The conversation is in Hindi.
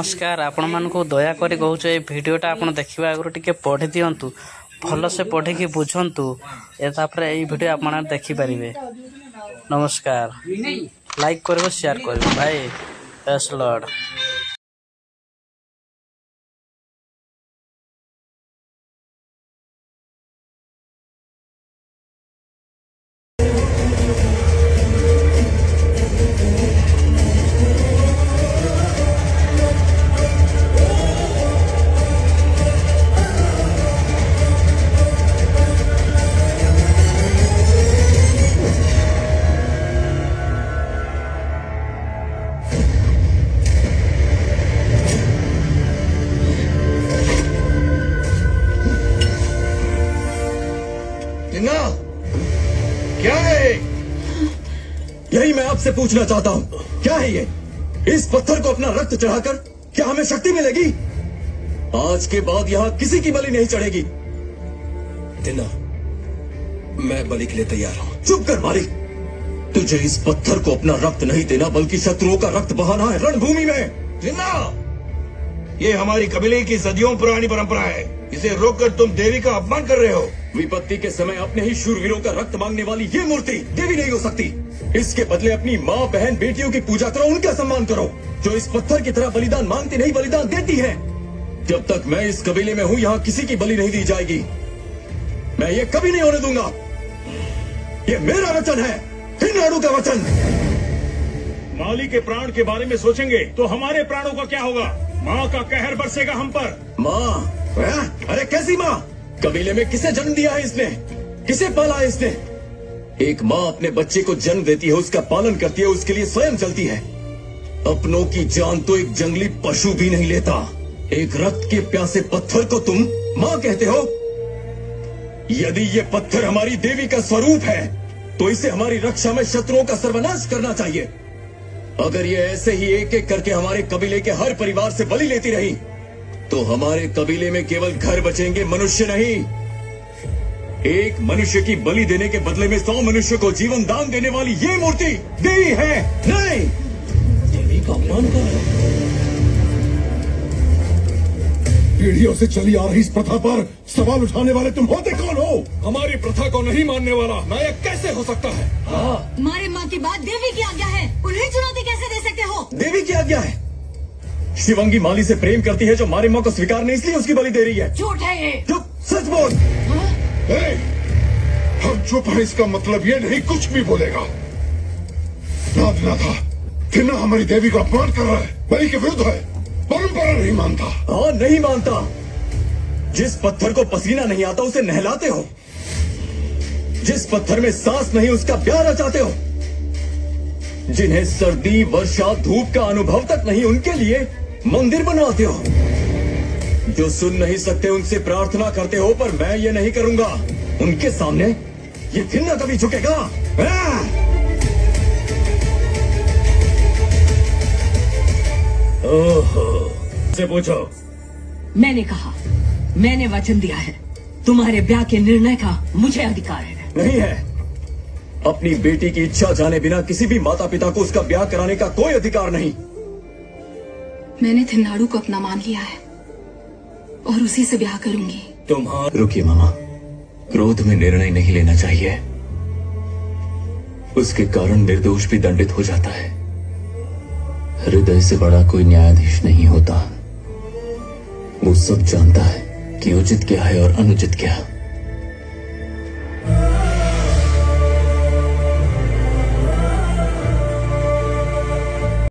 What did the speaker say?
नमस्कार आपण मानक दया करी कहूँ ये भिडटा आप देखा आगु टे पढ़ी दिंतु भल से पढ़ी बुझंतु ये भिडियो आप देखिपारे। नमस्कार, लाइक कर शेयर कर भाई। Praise Lord. क्या है? यही मैं आपसे पूछना चाहता हूँ, क्या है ये? इस पत्थर को अपना रक्त चढ़ाकर क्या हमें शक्ति मिलेगी? आज के बाद यहाँ किसी की बलि नहीं चढ़ेगी। तिन्ना, मैं बलि के लिए तैयार हूँ। चुप कर मालिक, तुझे इस पत्थर को अपना रक्त नहीं देना बल्कि शत्रुओं का रक्त बहाना है रणभूमि में। तिन्ना, ये हमारी कबीले की सदियों पुरानी परंपरा है, इसे रोककर तुम देवी का अपमान कर रहे हो। विपत्ति के समय अपने ही शूरवीरों का रक्त मांगने वाली ये मूर्ति देवी नहीं हो सकती। इसके बदले अपनी माँ, बहन, बेटियों की पूजा करो, उनका सम्मान करो, जो इस पत्थर की तरह बलिदान मांगती नहीं बलिदान देती है। जब तक मैं इस कबीले में हूँ यहाँ किसी की बलि नहीं दी जाएगी। मैं ये कभी नहीं होने दूंगा। ये मेरा वचन है, थिन्नाडु का वचन। माली के प्राण के बारे में सोचेंगे तो हमारे प्राणों का क्या होगा? माँ का कहर बरसेगा हम पर। माँ? अरे कैसी माँ? कबीले में किसे जन्म दिया है इसने? किसे पाला है इसने? एक माँ अपने बच्चे को जन्म देती है, उसका पालन करती है, उसके लिए स्वयं चलती है। अपनों की जान तो एक जंगली पशु भी नहीं लेता। एक रक्त के प्यासे पत्थर को तुम माँ कहते हो? यदि ये पत्थर हमारी देवी का स्वरूप है तो इसे हमारी रक्षा में शत्रुओं का सर्वनाश करना चाहिए। अगर ये ऐसे ही एक एक करके हमारे कबीले के हर परिवार से बलि लेती रही तो हमारे कबीले में केवल घर बचेंगे, मनुष्य नहीं। एक मनुष्य की बलि देने के बदले में 100 मनुष्य को जीवन दान देने वाली ये मूर्ति देवी है। नहीं, देवी का अपमान कर रहे हो। पीढ़ियों से चली आ रही इस प्रथा पर सवाल उठाने वाले तुम होते कौन हो? हमारी प्रथा को नहीं मानने वाला नायक कैसे हो सकता है? हमारे माँ की बात देवी की आज्ञा है, उन्हें चुनौती कैसे दे सकते हो? देवी की आज्ञा है। शिवंगी माली से प्रेम करती है जो मारी माँ को स्वीकार नहीं, इसलिए उसकी बलि दे रही है। झूठ है ये। चुप, सच बोल। हम चुप है इसका मतलब ये नहीं कुछ भी बोलेगा। ना था, थिन्ना हमारी देवी का अपमान कर रहा है, बलि के विरुद्ध है, परंपरा नहीं मानता। हाँ, नहीं मानता। जिस पत्थर को पसीना नहीं आता उसे नहलाते हो, जिस पत्थर में सांस नहीं उसका ब्याह रचाते हो, जिन्हें सर्दी, वर्षा, धूप का अनुभव तक नहीं उनके लिए मंदिर बनवाते हो, जो सुन नहीं सकते उनसे प्रार्थना करते हो। पर मैं ये नहीं करूंगा। उनके सामने ये थिन्ना कभी झुकेगा? ओहो, से पूछो। मैंने कहा, मैंने वचन दिया है, तुम्हारे ब्याह के निर्णय का मुझे अधिकार है। नहीं है। अपनी बेटी की इच्छा जाने बिना किसी भी माता पिता को उसका ब्याह कराने का कोई अधिकार नहीं। मैंने थिन्नाडु को अपना मान लिया है और उसी से ब्याह करूंगी। रुकिए मामा, क्रोध में निर्णय नहीं लेना चाहिए। उसके कारण निर्दोष भी दंडित हो जाता है। हृदय से बड़ा कोई न्यायाधीश नहीं होता। वो सब जानता है कि उचित क्या है और अनुचित क्या।